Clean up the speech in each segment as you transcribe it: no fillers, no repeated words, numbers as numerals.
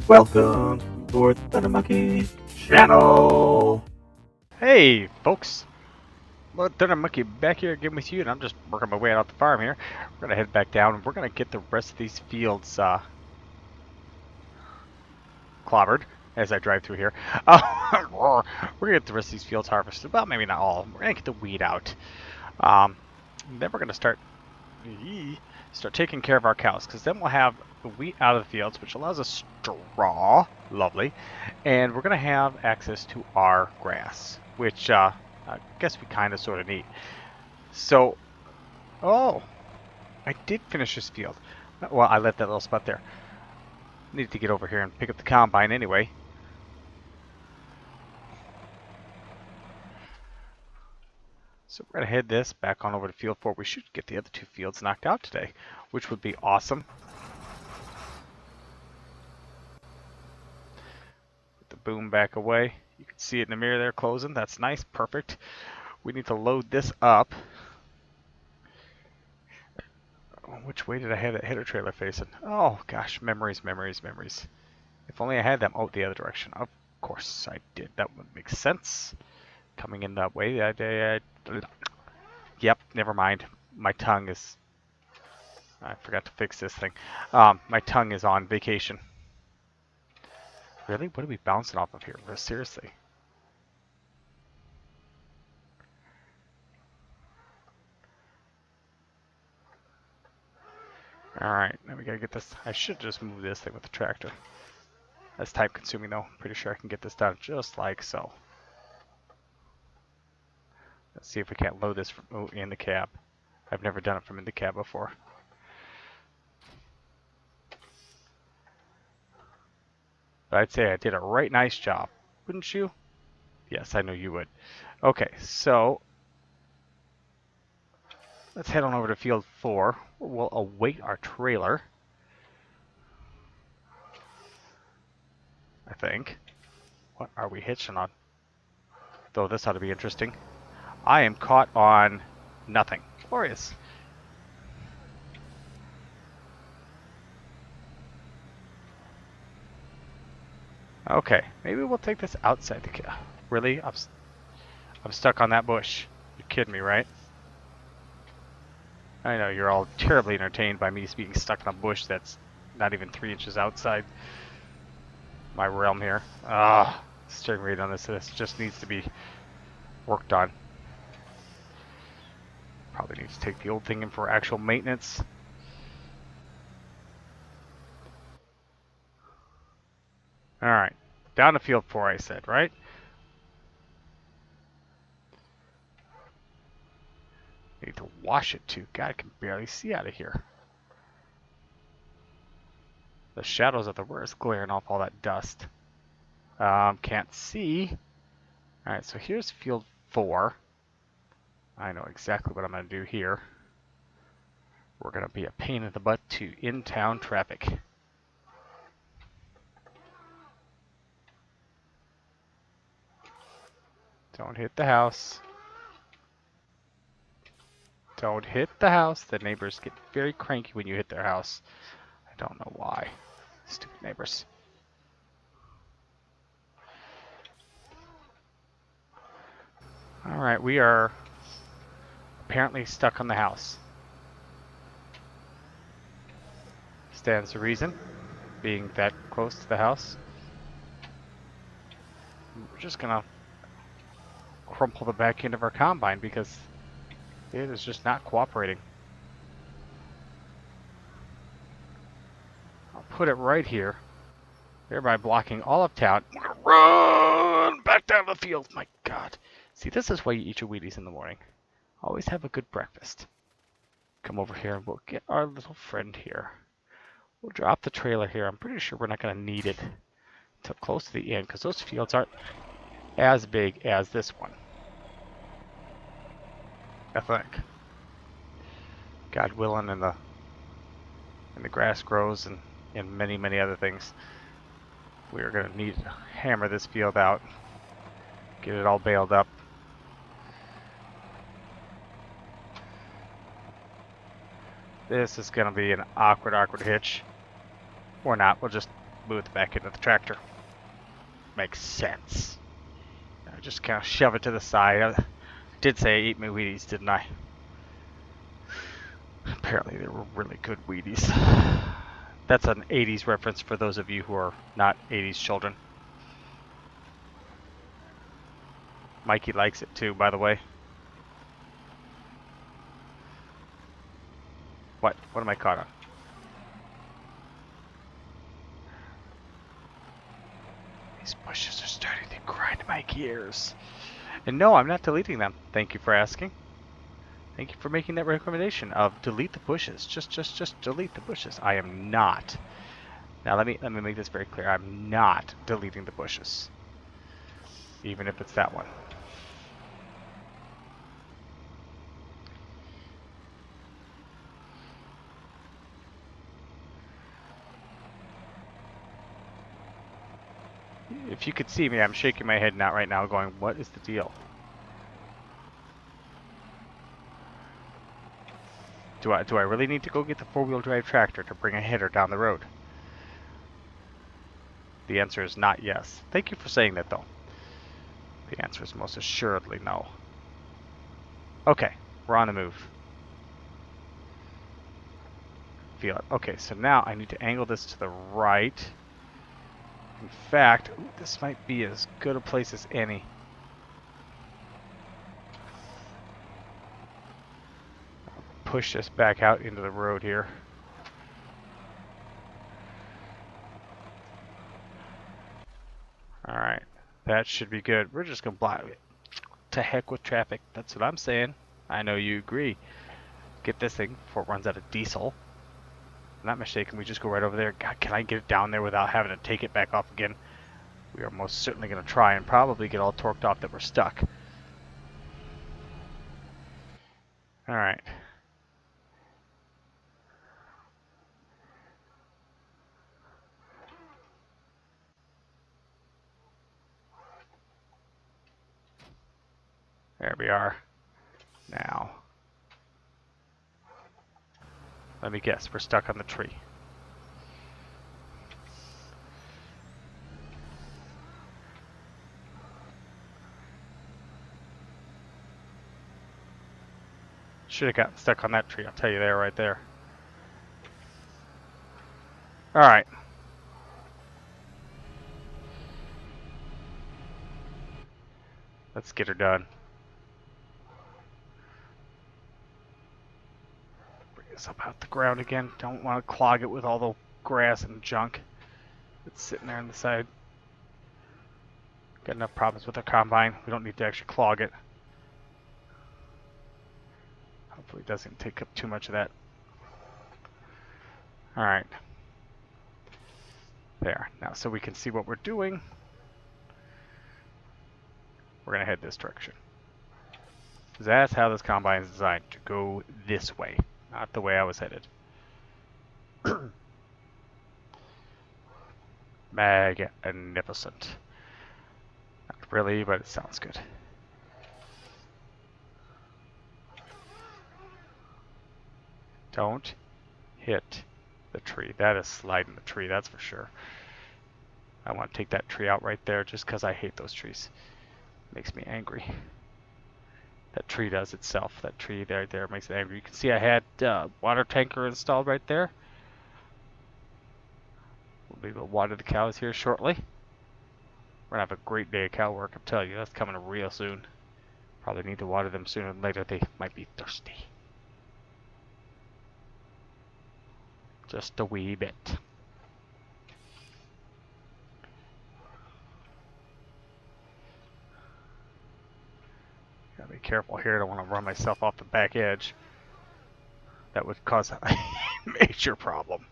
Welcome to the Monkey Channel. Hey, folks. Well, Thunder Monkey back here again with you, and I'm just working my way out the farm here. We're going to head back down, and we're going to get the rest of these fields clobbered as I drive through here. We're going to get the rest of these fields harvested. Well, maybe not all. We're going to get the weed out. Then we're going to start taking care of our cows, because then we'll have the wheat out of the fields, which allows us straw. Lovely. And we're going to have access to our grass, which I guess we kind of sort of need. So, oh, I did finish this field. Well, I left that little spot there. Needed to get over here and pick up the combine anyway. So we're going to head this back on over to field 4. We should get the other two fields knocked out today, which would be awesome. Put the boom back away. You can see it in the mirror there closing. That's nice. Perfect. We need to load this up. Which way did I have that header trailer facing? Oh, gosh. Memories, memories, memories. If only I had them. Oh, the other direction. Of course I did. That would make sense. Coming in that way. Yep, never mind. My tongue is... I forgot to fix this thing. My tongue is on vacation. Really? What are we bouncing off of here? Seriously. Alright, now we gotta get this. I should just move this thing with the tractor. That's time consuming though. Pretty sure I can get this done just like so. Let's see if we can't load this from in the cab. I've never done it from in the cab before. But I'd say I did a right nice job, wouldn't you? Yes, I know you would. Okay, so let's head on over to field 4. We'll await our trailer. I think. What are we hitching on? Though this ought to be interesting. I am caught on nothing. Glorious. Okay, maybe we'll take this outside the cab. Really? I'm stuck on that bush. You're kidding me, right? I know you're all terribly entertained by me being stuck in a bush that's not even 3 inches outside my realm here. Steering rate on this just needs to be worked on. Probably need to take the old thing in for actual maintenance. Alright, down to field 4 I said, right? Need to wash it too. God, I can barely see out of here. The shadows are the worst, glaring off all that dust. Can't see. Alright, so here's field 4. I know exactly what I'm going to do here. We're going to be a pain in the butt to in-town traffic. Don't hit the house. Don't hit the house. The neighbors get very cranky when you hit their house. I don't know why. Stupid neighbors. Alright, we are apparently stuck on the house. Stands to reason, being that close to the house. We're just gonna crumple the back end of our combine because it is just not cooperating. I'll put it right here, thereby blocking all of town. We're gonna run back down the field. My God. See, this is why you eat your Wheaties in the morning. Always have a good breakfast. Come over here and we'll get our little friend here. We'll drop the trailer here. I'm pretty sure we're not going to need it until close to the end because those fields aren't as big as this one. I think. God willing, and the grass grows and many, many other things. We are going to need to hammer this field out, get it all baled up. This is going to be an awkward hitch. Or not, we'll just move it back into the tractor. Makes sense. I just kind of shove it to the side. I did say eat my Wheaties, didn't I? Apparently they were really good Wheaties. That's an 80s reference for those of you who are not 80s children. Mikey likes it too, by the way. What? What am I caught on? These bushes are starting to grind my gears. And no, I'm not deleting them. Thank you for asking. Thank you for making that recommendation of delete the bushes. Just delete the bushes. I am not. Now let me make this very clear. I'm not deleting the bushes. Even if it's that one. If you could see me, I'm shaking my head right now going, what is the deal? Do I really need to go get the four-wheel drive tractor to bring a header down the road? The answer is not yes. Thank you for saying that though. The answer is most assuredly no. Okay, we're on the move. Feel it. Okay, so now I need to angle this to the right. In fact, this might be as good a place as any. Push this back out into the road here. Alright, that should be good. We're just going to block it. To heck with traffic. That's what I'm saying. I know you agree. Get this thing before it runs out of diesel. If I'm not mistaken, we just go right over there. God, can I get it down there without having to take it back off again? We are most certainly going to try and probably get all torqued off that we're stuck. Alright. There we are. Now, let me guess, we're stuck on the tree. Should have gotten stuck on that tree, I'll tell you there, right there. Alright. Let's get her done. Bring this up out the ground again. Don't want to clog it with all the grass and junk that's sitting there on the side. Got enough problems with our combine. We don't need to actually clog it. Hopefully it doesn't take up too much of that. Alright. There. Now so we can see what we're doing. We're going to head this direction. That's how this combine is designed, to go this way, not the way I was headed. Magnificent. Not really, but it sounds good. Don't hit the tree. That is sliding the tree, that's for sure. I want to take that tree out right there just because I hate those trees. Makes me angry. That tree does itself. That tree there makes it angry. You can see I had water tanker installed right there. We'll be able to water the cows here shortly. We're going to have a great day of cow work, I'm telling you. That's coming real soon. Probably need to water them sooner than later. They might be thirsty. Just a wee bit. Gotta be careful here. I don't want to run myself off the back edge. That would cause a major problem.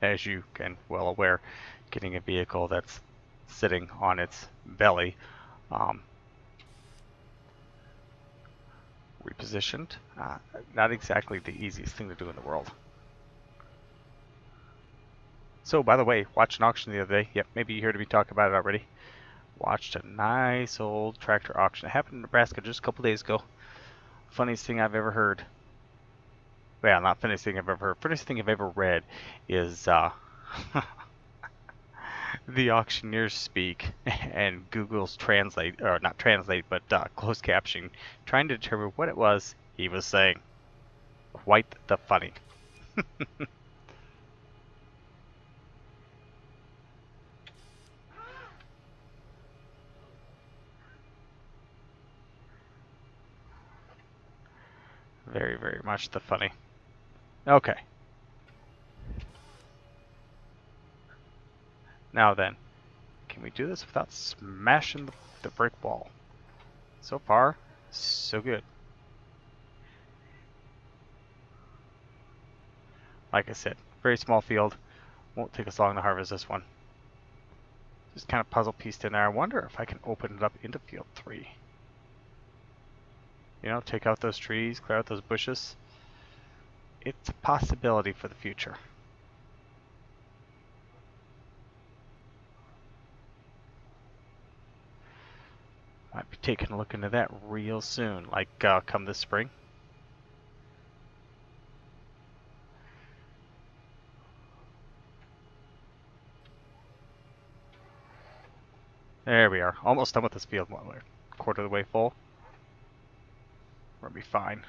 As you can well aware, getting a vehicle that's sitting on its belly repositioned, not exactly the easiest thing to do in the world. So, by the way, watched an auction the other day. Yep, maybe you heard me talk about it already. Watched a nice old tractor auction. It happened in Nebraska just a couple days ago. Funniest thing I've ever heard. Well, not funniest thing I've ever heard. Funniest thing I've ever read is the auctioneers speak and Google's translate, or not translate, but closed caption, trying to determine what it was he was saying. Quite the funny. Very, very much the funny. Okay. Now then, can we do this without smashing the brick wall? So far, so good. Like I said, very small field. Won't take us long to harvest this one. Just kind of puzzle pieced in there. I wonder if I can open it up into field 3. You know, take out those trees, clear out those bushes. It's a possibility for the future. Might be taking a look into that real soon, like come this spring. There we are. Almost done with this field. We're a quarter of the way full. We're gonna be fine.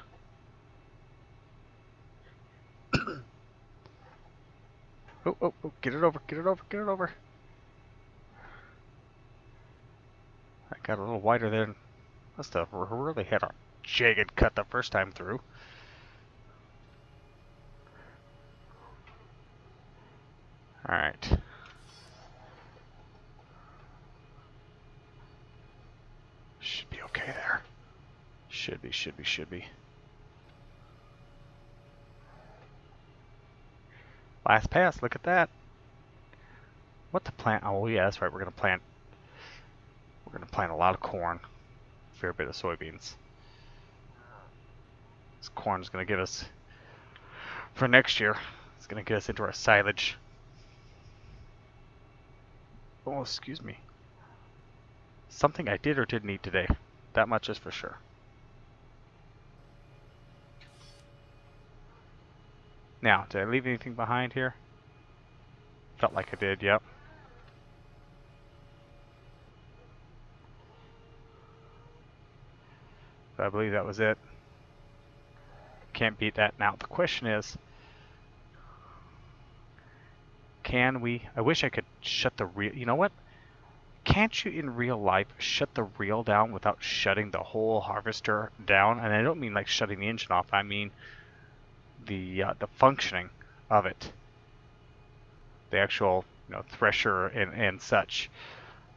Oh, get it over, get it over, get it over. I got a little wider there. Must have really had a jagged cut the first time through. Alright. Should be okay there. Should be. Last pass, look at that. What to plant? Oh yeah, that's right, we're gonna plant a lot of corn. A fair bit of soybeans. This corn's gonna give us, for next year, it's gonna get us into our silage. Oh, excuse me. Something I did or didn't eat today. That much is for sure. Now, did I leave anything behind here? Felt like I did, yep. But I believe that was it. Can't beat that. Now, the question is, can we... I wish I could shut the reel... You know what? Can't you in real life shut the reel down without shutting the whole harvester down? And I don't mean like shutting the engine off. I mean the functioning of it. The actual, you know, thresher and such.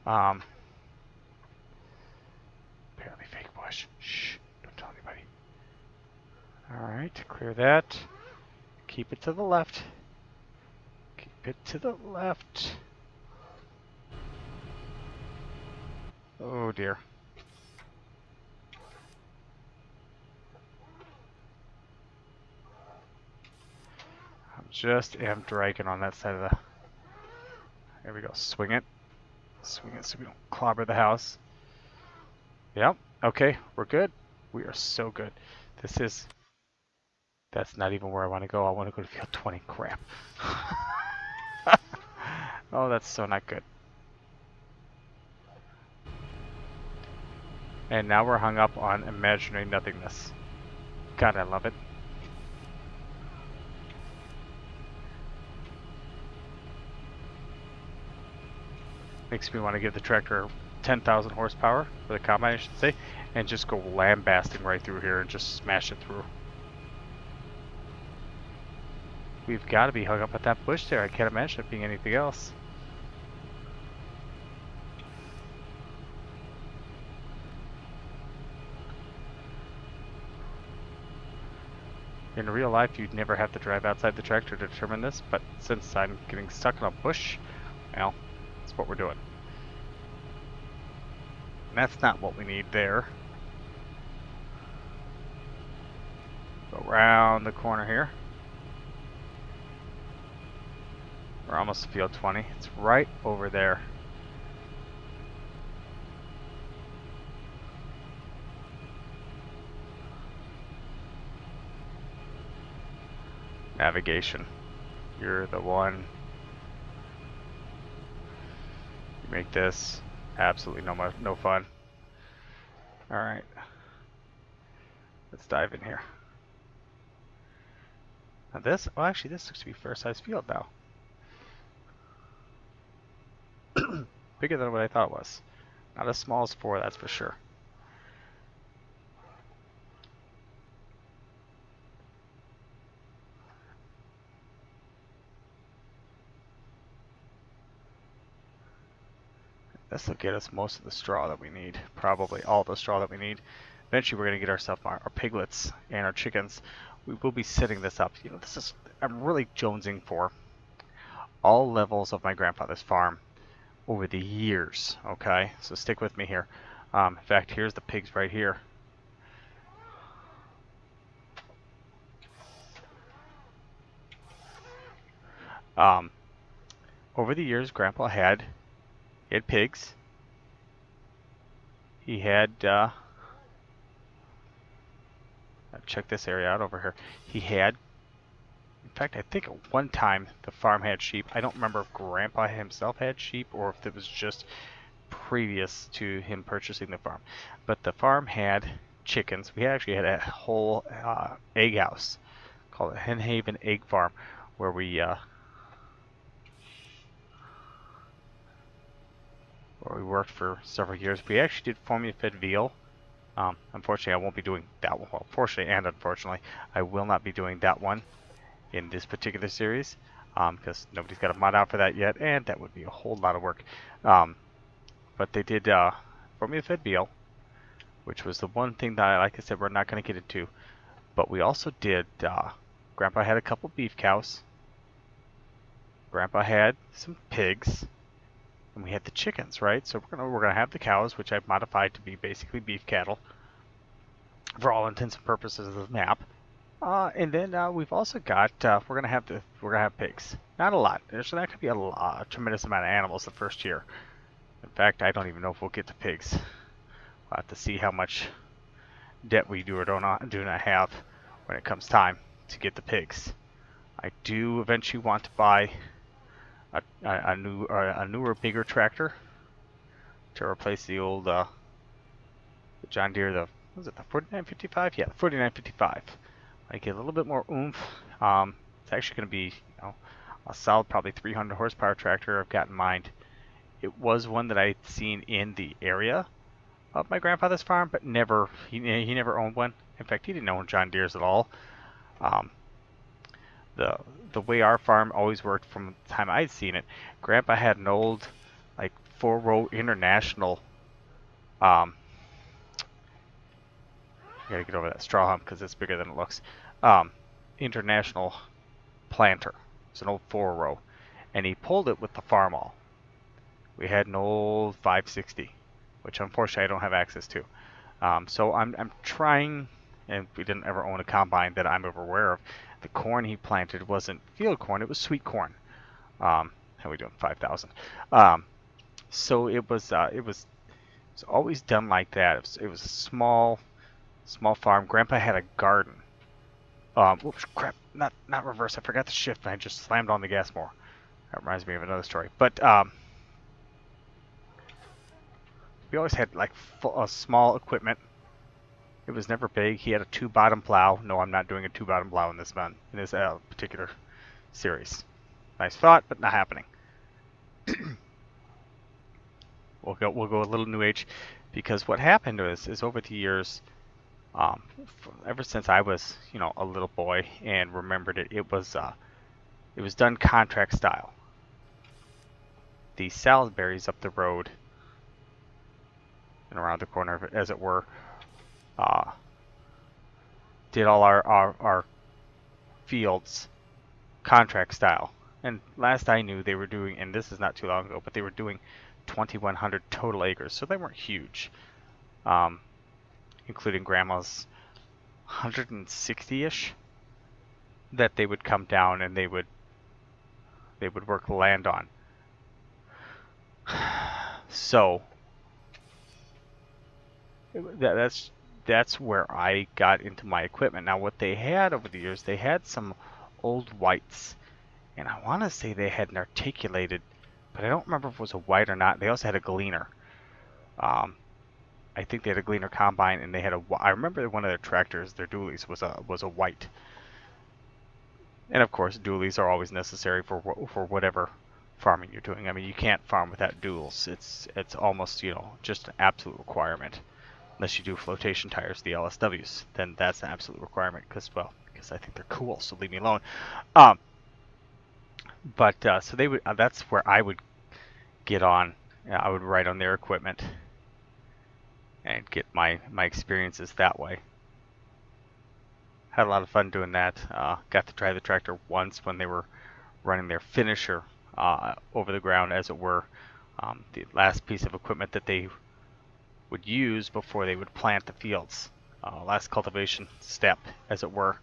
Apparently fake bush. Shh, don't tell anybody. Alright, clear that. Keep it to the left. Keep it to the left. Oh dear. Just am dragging on that side of the... There we go. Swing it. Swing it so we don't clobber the house. Yep. Okay. We're good. We are so good. This is... That's not even where I want to go. I want to go to field 20. Crap. Oh, that's so not good. And now we're hung up on imaginary nothingness. God, I love it. Makes me want to give the tractor 10,000 horsepower, for the combine I should say, and just go lambasting right through here and just smash it through. We've got to be hung up at that bush there. I can't imagine it being anything else. In real life, you'd never have to drive outside the tractor to determine this, but since I'm getting stuck in a bush, well, that's what we're doing. And that's not what we need there. Go around the corner here. We're almost to field 20. It's right over there. Navigation. You're the one. You make this absolutely no fun. All right. Let's dive in here. Now this, well actually this looks to be fair size field now. Bigger than what I thought it was. Not as small as 4, that's for sure. This will get us most of the straw that we need. Probably all the straw that we need. Eventually we're going to get ourselves our piglets and our chickens. We will be setting this up. You know, this is, I'm really jonesing for all levels of my grandfather's farm over the years. Okay, so stick with me here. In fact, here's the pigs right here. Over the years, Grandpa had pigs. He had check this area out over here. He had, in fact, I think at one time the farm had sheep. I don't remember if Grandpa himself had sheep or if it was just previous to him purchasing the farm. But the farm had chickens. We actually had a whole egg house called Hen Haven Egg Farm, where we worked for several years. We actually did formula-fed veal. Unfortunately, I won't be doing that one. Well, fortunately and unfortunately, I will not be doing that one in this particular series because nobody's got a mod out for that yet, and that would be a whole lot of work. But they did formula-fed veal, which was the one thing that, like I said, we're not going to get into. But we also did, Grandpa had a couple beef cows. Grandpa had some pigs. And we had the chickens, right? So we're gonna have the cows, which I've modified to be basically beef cattle, for all intents and purposes of the map. And then we've also got we're gonna have pigs. Not a lot. There's not gonna be a tremendous amount of animals the first year. In fact, I don't even know if we'll get to pigs. We'll have to see how much debt we do or do not have when it comes time to get the pigs. I do eventually want to buy a newer, bigger tractor to replace the old the John Deere. Was it the 4955? Yeah, the 4955. I get a little bit more oomph. It's actually going to be, a solid probably 300 horsepower tractor I've got in mind. It was one that I'd seen in the area of my grandfather's farm, but he never owned one. In fact, he didn't own John Deere's at all. The way our farm always worked from the time I'd seen it, Grandpa had an old, like, 4-row International. I gotta get over that straw hump because it's bigger than it looks. International planter. It's an old 4-row, and he pulled it with the Farmall. We had an old 560, which unfortunately I don't have access to. So I'm trying, and we didn't ever own a combine that I'm ever aware of. The corn he planted wasn't field corn; it was sweet corn. How are we doing? 5,000. So it was always done like that. It was a small farm. Grandpa had a garden. Oops, crap! Not reverse. I forgot to shift, and I just slammed on the gas more. That reminds me of another story. But we always had like small equipment. It was never big. He had a 2-bottom plow. No, I'm not doing a 2-bottom plow in this particular series. Nice thought, but not happening. We'll go a little new age, because what happened is over the years, ever since I was a little boy and remembered it, it was done contract style. The Salisbury's up the road and around the corner, as it were, did all our fields contract style. And last I knew, they were doing, and this is not too long ago, but they were doing 2,100 total acres, so they weren't huge, including Grandma's 160-ish that they would come down and they would work the land on. So that's where I got into my equipment. Now, what they had over the years, they had some old whites. And I want to say they had an articulated, but I don't remember if it was a white or not. They also had a gleaner. I think they had a gleaner combine, and they had a. I remember one of their tractors, their dualies, was a white. And of course, dualies are always necessary for whatever farming you're doing. I mean, you can't farm without duals. It's almost just an absolute requirement. Unless you do flotation tires, the LSWs, then that's an absolute requirement because I think they're cool. So leave me alone. But so they would. That's where I would get on. I would ride on their equipment and get my experiences that way. Had a lot of fun doing that. Got to drive the tractor once when they were running their finisher over the ground, as it were. The last piece of equipment that they would use before they would plant the fields. Last cultivation step, as it were.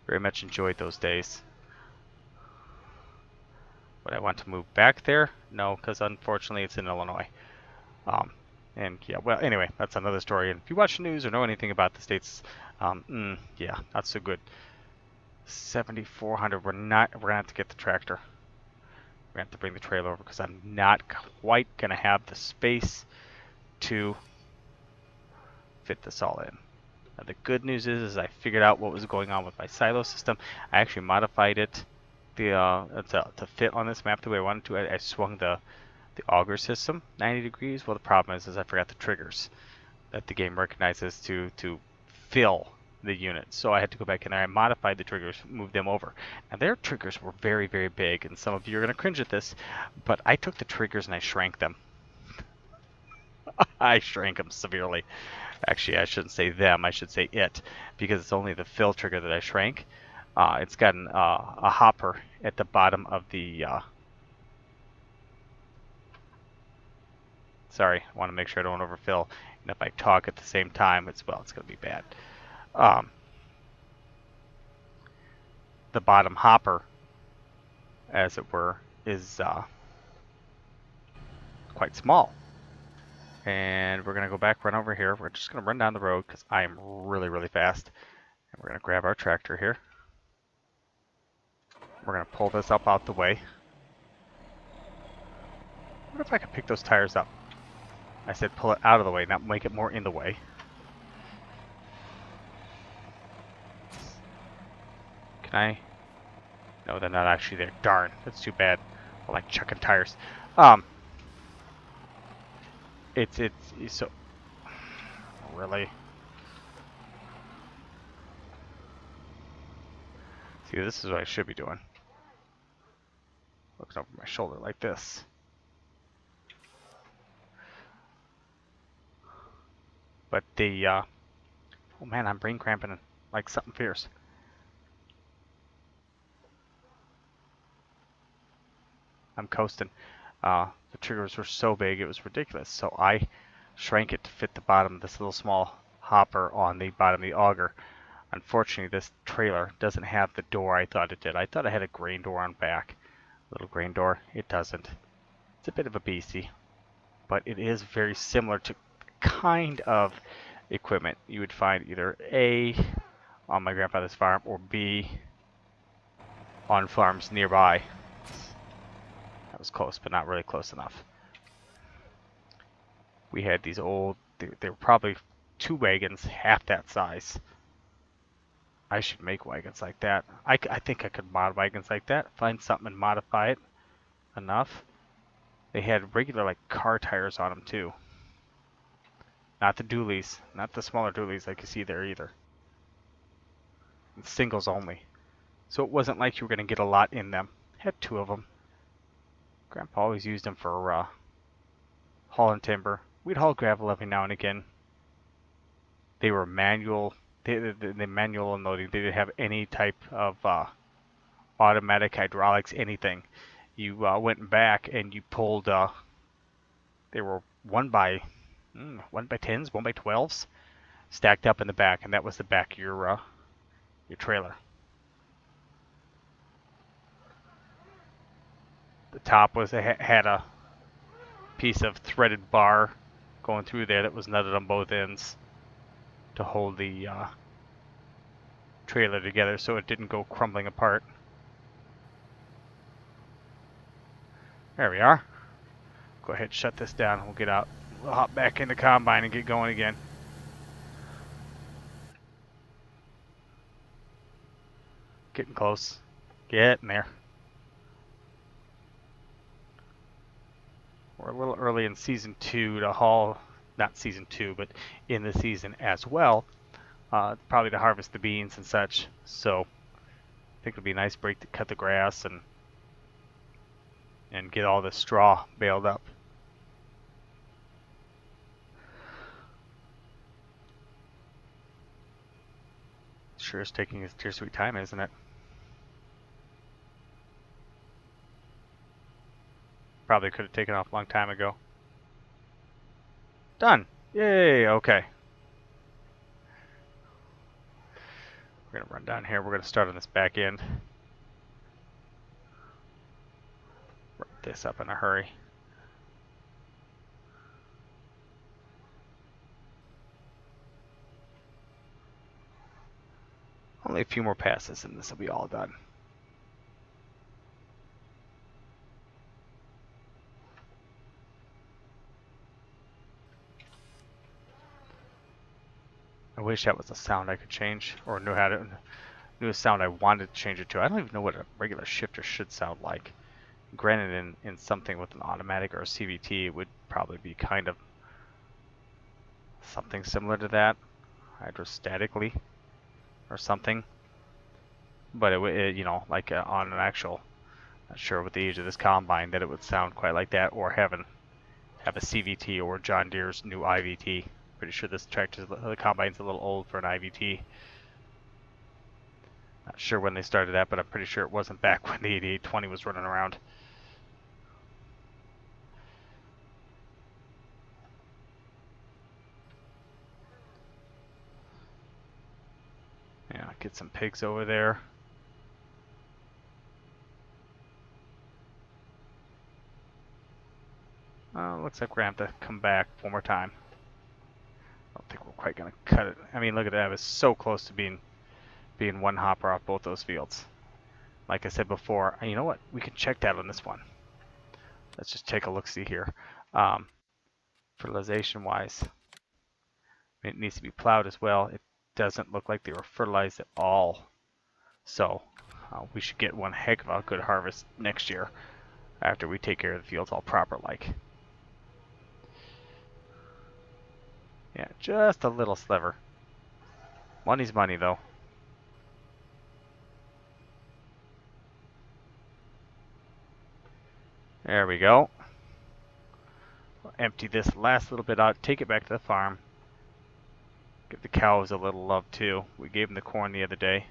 Very much enjoyed those days. Would I want to move back there? No, because unfortunately it's in Illinois. And yeah, well, anyway, that's another story. And if you watch the news or know anything about the states, yeah, not so good. 7,400. We're gonna have to get the tractor. We're gonna have to bring the trailer over because I'm not quite gonna have the space to fit this all in. Now, the good news is I figured out what was going on with my silo system. I actually modified it to fit on this map the way I wanted to. I swung the auger system 90 degrees. Well, the problem is I forgot the triggers that the game recognizes to fill the unit. So I had to go back in there. I modified the triggers, moved them over. And their triggers were very, very big. And some of you are going to cringe at this, but I took the triggers and I shrank them. I shrank them severely. Actually, I shouldn't say them. I should say it, because it's only the fill trigger that I shrank. It's got a hopper at the bottom of the... Sorry, I want to make sure I don't overfill. And if I talk at the same time, it's going to be bad. The bottom hopper, as it were, is quite small. And we're going to go back, run over here. We're just going to run down the road because I am really, really fast. And we're going to grab our tractor here. We're going to pull this up out the way. I wonder if I can pick those tires up. I said pull it out of the way, not make it more in the way. Can I? No, they're not actually there. Darn, that's too bad. I like chucking tires. It's so... Really? See, this is what I should be doing. Looking over my shoulder like this. But the, oh man, I'm brain cramping like something fierce. I'm coasting. The triggers were so big, it was ridiculous. So I shrank it to fit the bottom of this little small hopper on the bottom of the auger. Unfortunately, this trailer doesn't have the door I thought it did. I thought it had a grain door on back. Little grain door. It doesn't. It's a bit of a beastie. But it is very similar to kind of equipment you would find either A, on my grandfather's farm, or B, on farms nearby. That was close, but not really close enough. We had these old, they were probably 2 wagons, half that size. I should make wagons like that. I think I could mod wagons like that. Find something and modify it enough. They had regular like car tires on them too. Not the dualies, not the smaller dualies like you see there either. It's singles only. So it wasn't like you were going to get a lot in them. Had 2 of them. Grandpa always used them for hauling timber. We'd haul gravel every now and again. They were manual. The manual unloading. They didn't have any type of automatic hydraulics, anything. You went back and you pulled. They were 1x10s, 1x12s, stacked up in the back, and that was the back of your trailer. The top was had a piece of threaded bar going through there that was nutted on both ends to hold the trailer together so it didn't go crumbling apart. There we are. Go ahead, shut this down, and we'll get out. We'll hop back in the combine and get going again. Getting close. Getting there. We're a little early in season 2 to haul, not season 2, but in the season as well, probably to harvest the beans and such. So I think it'll be a nice break to cut the grass and get all the straw baled up. Sure is taking its dear sweet time, isn't it? Probably could have taken off a long time ago. Done! Yay! Okay. We're going to run down here. We're going to start on this back end. Wrap this up in a hurry. Only a few more passes and this will be all done. I wish that was a sound I could change, or knew a sound I wanted to change it to. I don't even know what a regular shifter should sound like. Granted, in something with an automatic or a CVT, it would probably be kind of something similar to that, hydrostatically or something. But it would, you know, like on an actual, not sure with the age of this combine that it would sound quite like that, or have a CVT or John Deere's new IVT. Pretty sure this tractor, the combine's a little old for an IVT. Not sure when they started that, but I'm pretty sure it wasn't back when the 8820 was running around. Yeah, get some pigs over there. Looks like we're going to have to come back one more time. I don't think we're quite going to cut it. I mean, look at that. It was so close to being one hopper off both those fields. Like I said before, you know what? We can check that on this one. Let's just take a look-see here. Fertilization-wise, it needs to be plowed as well. It doesn't look like they were fertilized at all. So we should get one heck of a good harvest next year after we take care of the fields all proper like. Yeah, just a little sliver. Money's money though. There we go. We'll empty this last little bit out, take it back to the farm. Give the cows a little love too. We gave them the corn the other day.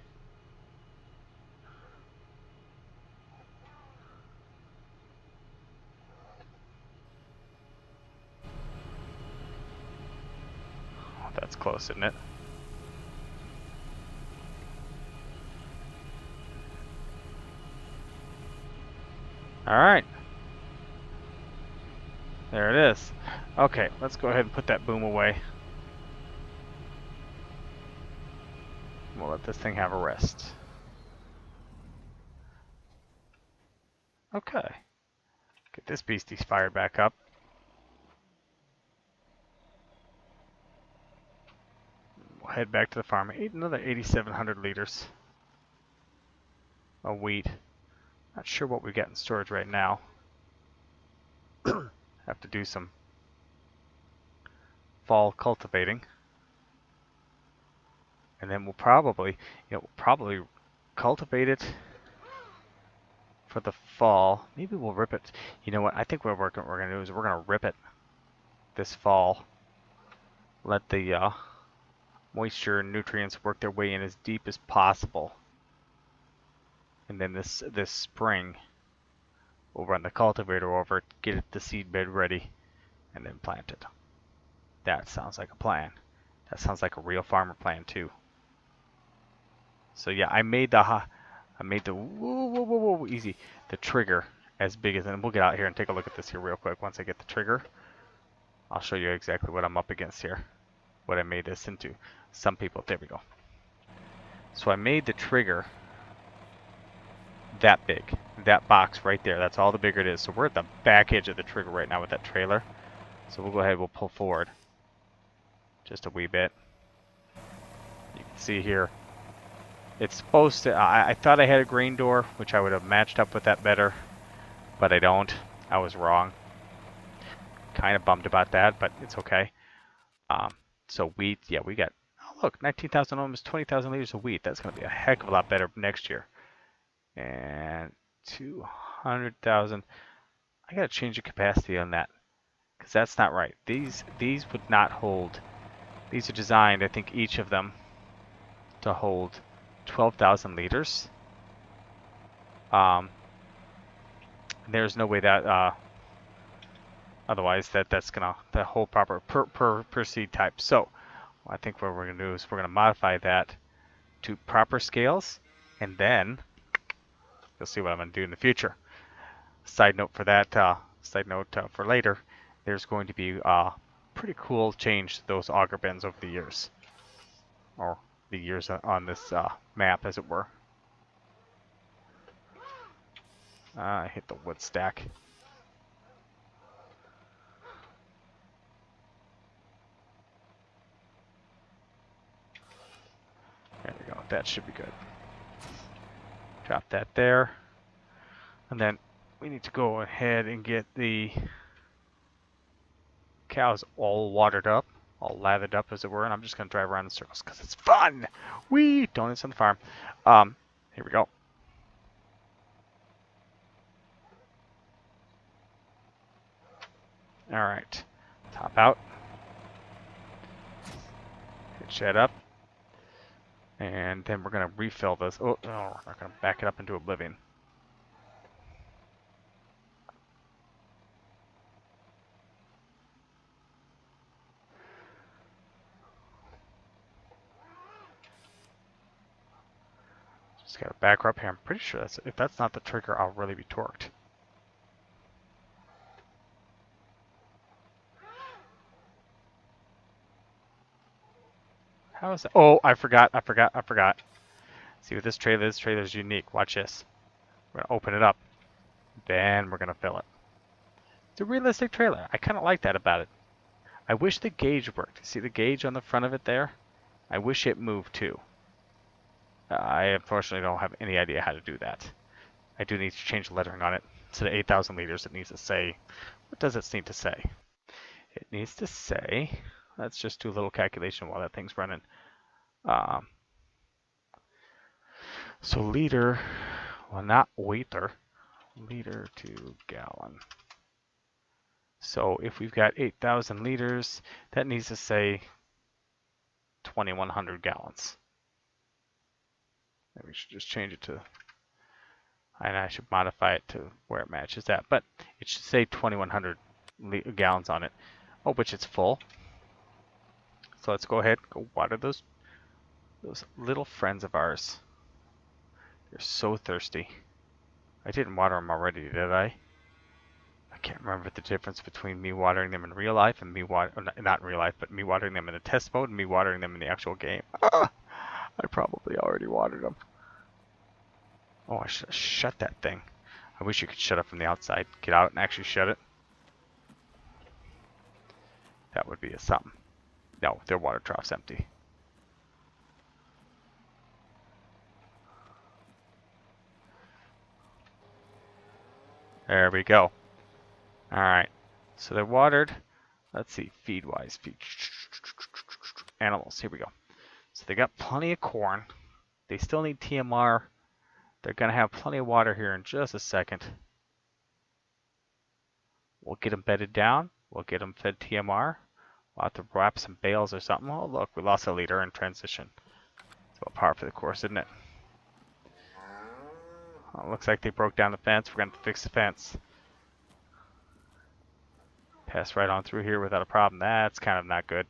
Oh, that's close, isn't it? Alright. There it is. Okay, let's go ahead and put that boom away. We'll let this thing have a rest. Okay. Get this beastie fired back up. We'll head back to the farm. Eat another 8,700 liters of wheat. Not sure what we've got in storage right now. Have to do some fall cultivating. And then we'll probably cultivate it for the fall. Maybe we'll rip it. You know what? I think what we're going to do is we're going to rip it this fall. Let the moisture and nutrients work their way in as deep as possible. And then this spring, we'll run the cultivator over it, get the seed bed ready, and then plant it. That sounds like a plan. That sounds like a real farmer plan too. So yeah, I made the whoa, easy, the trigger as big as, and we'll get out here and take a look at this here real quick. Once I get the trigger, I'll show you exactly what I'm up against here, what I made this into. Some people, there we go. So I made the trigger that big. That box right there. That's all the bigger it is. So we're at the back edge of the trigger right now with that trailer. So we'll go ahead, we'll pull forward just a wee bit. You can see here, it's supposed to, I thought I had a grain door, which I would have matched up with that better, but I don't. I was wrong. Kind of bummed about that, but it's okay. So wheat, yeah, we got, oh look, 19,000, almost 20,000 liters of wheat. That's going to be a heck of a lot better next year. And 200,000. I got to change the capacity on that because that's not right. These would not hold. These are designed, I think, each of them to hold 12,000 liters. There's no way that otherwise that's gonna the whole proper per seed type. So I think what we're gonna do is we're gonna modify that to proper scales, and then you'll see what I'm gonna do in the future. Side note for that, for later, there's going to be pretty cool change to those auger bins over the years, or the years on this map, as it were. I hit the wood stack. There we go. That should be good. Drop that there. And then we need to go ahead and get the cows all watered up, all lathered up, as it were. And I'm just going to drive around in circles because it's fun. Whee! Donuts on the farm. Here we go. All right. Top out. Hit shed up. And then we're going to refill this. Oh, no, we're going to back it up into oblivion. Just got to back her up here. I'm pretty sure if that's not the trigger, I'll really be torqued. How is that? Oh, I forgot. See, with this trailer is unique. Watch this. We're going to open it up. Then we're going to fill it. It's a realistic trailer. I kind of like that about it. I wish the gauge worked. See the gauge on the front of it there? I wish it moved too. I unfortunately don't have any idea how to do that. I do need to change the lettering on it. Instead of 8,000 liters, it needs to say, what does it need to say? It needs to say, let's just do a little calculation while that thing's running. So liter, well not waiter, liter to gallon. So if we've got 8,000 liters, that needs to say 2,100 gallons. Maybe we should just change it to, and I should modify it to where it matches that. But it should say 2,100 gallons on it. Oh, which it's full. So let's go ahead and go water those little friends of ours. They're so thirsty. I didn't water them already, did I? I can't remember the difference between me watering them in real life and me not in real life, but me watering them in a test mode and me watering them in the actual game. I probably already watered them. Oh, I should have shut that thing. I wish you could shut it from the outside. Get out and actually shut it. That would be a something. No, their water trough's empty. There we go. Alright, so they're watered. Let's see, feed-wise. Feed. Animals, here we go. So they got plenty of corn. They still need TMR. They're going to have plenty of water here in just a second. We'll get them bedded down. We'll get them fed TMR. We'll have to wrap some bales or something. Oh, look, we lost a leader in transition. It's about par for the course, isn't it? Oh, looks like they broke down the fence. We're going to fix the fence. Pass right on through here without a problem. That's kind of not good.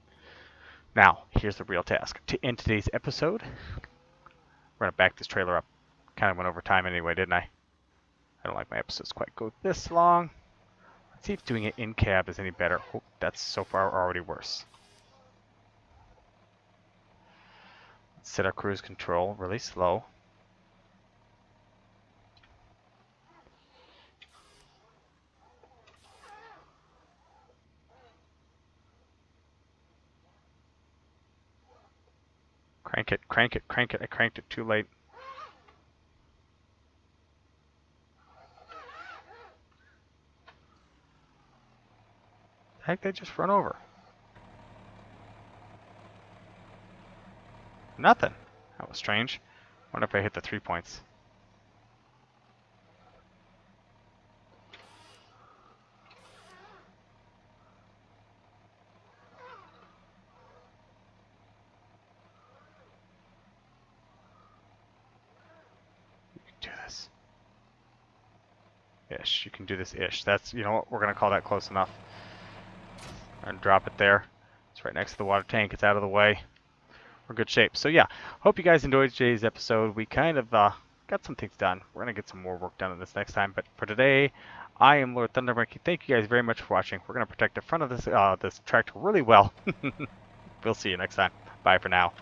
Now, here's the real task. To end today's episode, we're going to back this trailer up. Kind of went over time anyway, didn't I? I don't like my episodes quite go this long. Let's see if doing it in cab is any better. Oh, that's so far already worse. Set our cruise control really slow. Crank it, crank it, crank it. I cranked it too late. The heck, they just run over? Nothing. That was strange. Wonder if I hit the 3 points. You can do this. Ish. You can do this ish. That's, you know what, we're going to call that close enough. And drop it there. It's right next to the water tank. It's out of the way. We're in good shape. So yeah, hope you guys enjoyed today's episode. We kind of got some things done. We're going to get some more work done on this next time. But for today, I am Lord Thundermonkey. Thank you guys very much for watching. We're going to protect the front of this tractor really well. We'll see you next time. Bye for now.